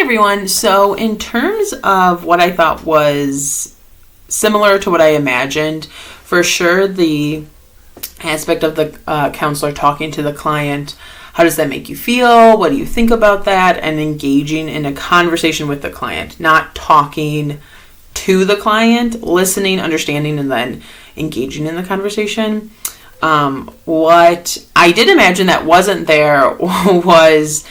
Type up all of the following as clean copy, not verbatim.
everyone. So in terms of what I thought was similar to what I imagined, for sure the aspect of the counselor talking to the client, how does that make you feel? What do you think about that? And engaging in a conversation with the client, not talking to the client, listening, understanding, and then engaging in the conversation. What I did imagine that wasn't there was,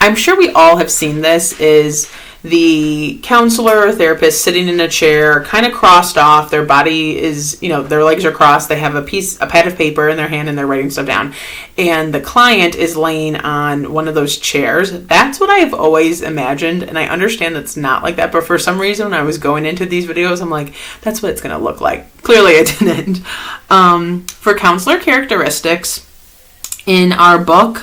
I'm sure we all have seen this, is the counselor or therapist sitting in a chair, kind of crossed off. Their body is, their legs are crossed. They have a pad of paper in their hand and they're writing stuff down. And the client is laying on one of those chairs. That's what I've always imagined. And I understand that's not like that. But for some reason, when I was going into these videos, I'm like, that's what it's going to look like. Clearly, it didn't. For counselor characteristics, in our book,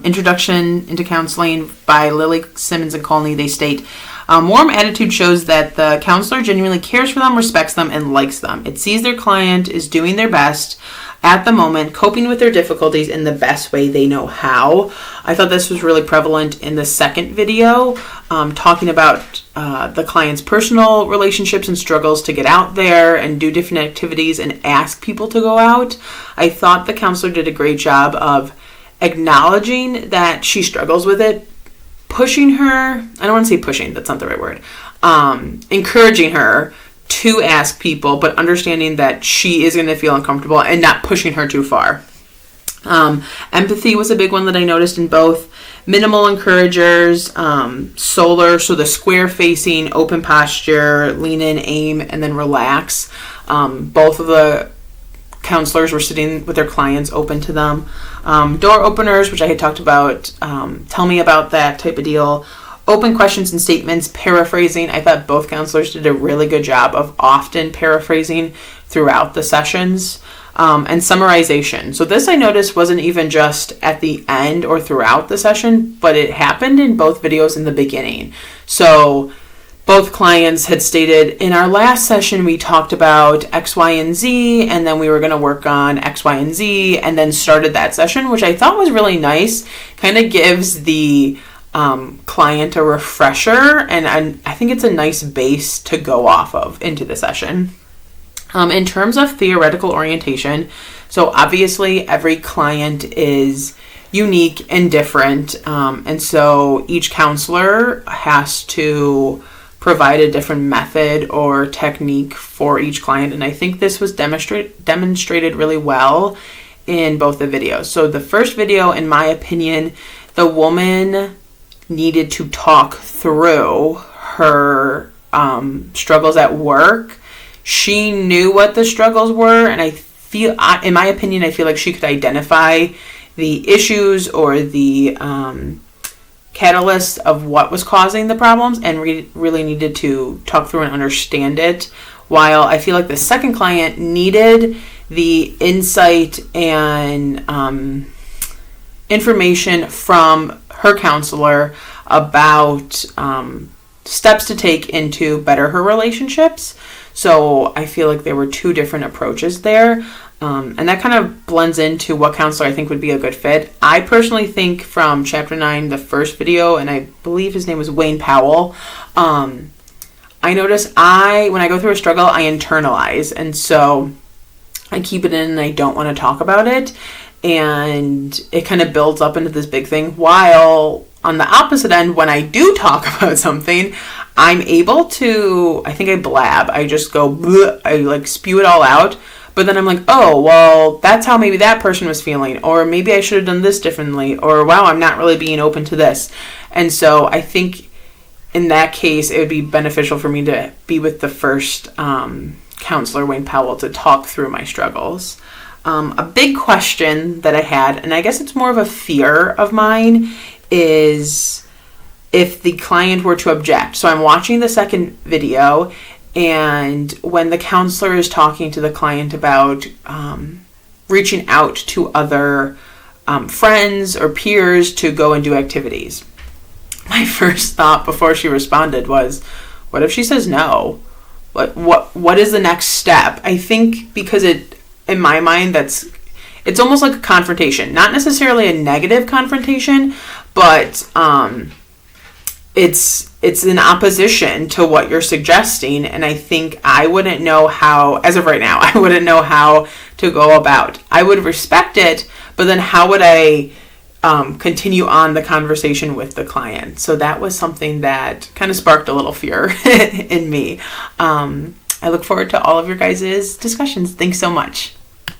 Introduction into Counseling by Lily Simmons and Colney, they state, warm attitude shows that the counselor genuinely cares for them, respects them, and likes them. It sees their client is doing their best at the moment, coping with their difficulties in the best way they know how. I thought this was really prevalent in the second video, talking about the client's personal relationships and struggles to get out there and do different activities and ask people to go out. I thought the counselor did a great job of acknowledging that she struggles with it, pushing her, I don't want to say pushing, that's not the right word, encouraging her to ask people, but understanding that she is going to feel uncomfortable and not pushing her too far. Empathy was a big one that I noticed in both. Minimal encouragers, solar, so the square facing, open posture, lean in, aim, and then relax. Both of the counselors were sitting with their clients open to them. Door openers, which I had talked about, tell me about that type of deal. Open questions and statements, paraphrasing. I thought both counselors did a really good job of often paraphrasing throughout the sessions. And summarization. So this I noticed wasn't even just at the end or throughout the session, but it happened in both videos in the beginning. So both clients had stated, in our last session, we talked about X, Y, and Z, and then we were going to work on X, Y, and Z, and then started that session, which I thought was really nice. Kind of gives the client a refresher, and I think it's a nice base to go off of into the session. In terms of theoretical orientation, so obviously every client is unique and different, and so each counselor has to provide a different method or technique for each client, and I think this was demonstrated really well in both the videos. So the first video, in my opinion, the woman needed to talk through her struggles at work. She knew what the struggles were, and in my opinion, I feel like she could identify the issues or the catalyst of what was causing the problems and really needed to talk through and understand it. While I feel like the second client needed the insight and information from her counselor about steps to take into better her relationships. So I feel like there were two different approaches there. And that kind of blends into what counselor I think would be a good fit. I personally think from Chapter 9, the first video, and I believe his name was Wayne Powell, I notice when I go through a struggle, I internalize. And so I keep it in and I don't want to talk about it. And it kind of builds up into this big thing. While on the opposite end, when I do talk about something, I'm able to, I think I blab. I just go, bleh, I like spew it all out. But then I'm like, oh, well, that's how maybe that person was feeling. Or maybe I should have done this differently. Or, wow, I'm not really being open to this. And so I think in that case, it would be beneficial for me to be with the first counselor, Wayne Powell, to talk through my struggles. A big question that I had, and I guess it's more of a fear of mine, is if the client were to object. So I'm watching the second video, and when the counselor is talking to the client about reaching out to other friends or peers to go and do activities, my first thought before she responded was, what if she says no? What is the next step? I think because in my mind, it's almost like a confrontation. Not necessarily a negative confrontation, but it's in opposition to what you're suggesting, and I think I wouldn't know how, as of right now, I wouldn't know how to go about. I would respect it, but then how would I continue on the conversation with the client? So that was something that kind of sparked a little fear in me. I look forward to all of your guys' discussions. Thanks so much.